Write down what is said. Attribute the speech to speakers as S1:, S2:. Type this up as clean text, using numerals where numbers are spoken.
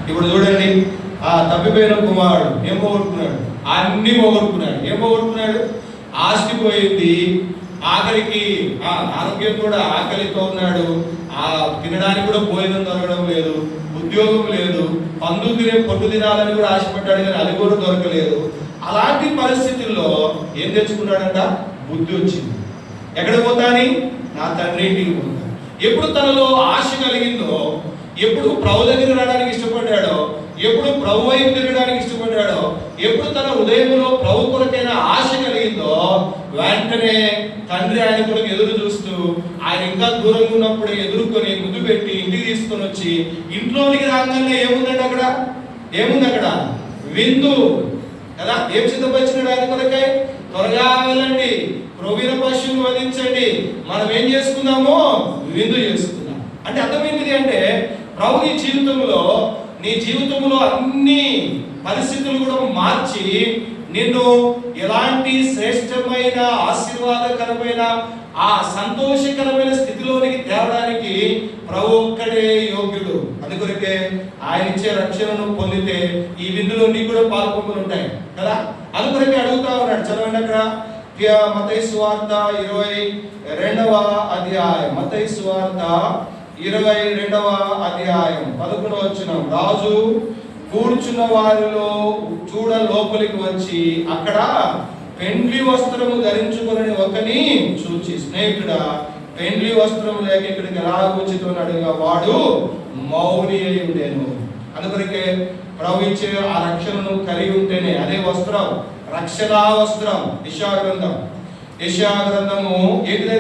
S1: ఇప్పుడు చూడండి, తప్పిపోయిన కుమారుడు ఏం పోగొట్టుకున్నాడు? అన్ని పోగొట్టుకున్నాడు. ఏం పోగొట్టుకున్నాడు? ఆస్తి పోయింది, ఆఖరికి ఆరోగ్యం కూడా, ఆకలితో ఉన్నాడు, తినడానికి కూడా భోజనం దొరకడం లేదు, ఉద్యోగం లేదు, పందులు తినే పొట్టు తినాలని కూడా ఆశపడ్డాడు కానీ అది కూడా దొరకలేదు. అలాంటి పరిస్థితుల్లో ఏం తెచ్చుకున్నాడంట? బుద్ధి వచ్చింది. ఎక్కడ పోతాని? నా తండ్రి ఇంటికి పోతాను. ఎప్పుడు తనలో ఆశ కలిగిందో, ఎప్పుడు ప్రభు దగ్గర రావడానికి ఇష్టపడ్డాడో, ఎప్పుడు ప్రభు వైపు తిరగడానికి ఇష్టపడ్డాడో, ఎప్పుడు తన హృదయంలో ప్రభు కొరకైన ఆశ కలిగిందో, వెంటనే తండ్రి ఆయన కొరకు ఎదురు చూస్తూ, ఆయన ఇంకా దూరంగా ఉన్నప్పుడు ఎదుర్కొని ముద్దు పెట్టి ఇంటికి తీసుకొని వచ్చి, ఇంట్లోనికి రాగానే ఏముందండి అక్కడ? ఏముంది అక్కడ? విందు కదా. ఏం సిద్ధపరిచినాడు ఆయన కొరకై? త్వరగా వెళ్ళండి, క్రొవ్విన పశువును వధించండి, మనం ఏం చేసుకుందామో విందు చేసుకుందాం. అంటే అర్థమైంది అంటే ప్రభు నీ జీవితంలో అన్ని పరిస్థితులు కూడా మార్చి నిన్ను ఎలాంటి శ్రేష్టమైన ఆశీర్వాదకరమైన ఆ సంతోషకరమైన స్థితిలోనికి తేవడానికి ప్రభు ఒక్కడే యోగ్యుడు. అందుకొరకే ఆయన ఇచ్చే రక్షణను పొందితే ఈ విందులో నీకు కూడా పాల్పొందులు ఉంటాయి కదా. అందుకొరకే అడుగుతా ఉన్నాడు, చదవండి అక్కడ మత్తయి సువార్త 22వ అధ్యాయం. మత్తయి సువార్త 22వ అధ్యాయం 11వ వచనం. రాజు కూర్చున్న వారిలో చూడ లోపలికి వచ్చి అక్కడ పెండ్లి వస్త్రము ధరించుకుని ఒకని చూచి, స్నేహితుడా, పెండ్లి వస్త్రము లేక ఇక్కడికి రాగొచ్చితో అడిగా వాడు మౌని అయి ఉండేను. అందుకొరకే ప్రభు ఇచ్చే ఆ రక్షణను కలిగి ఉంటేనే అదే వస్త్రం, రక్షణా వస్త్రం. యెషయా గ్రంథము ఏంటిది?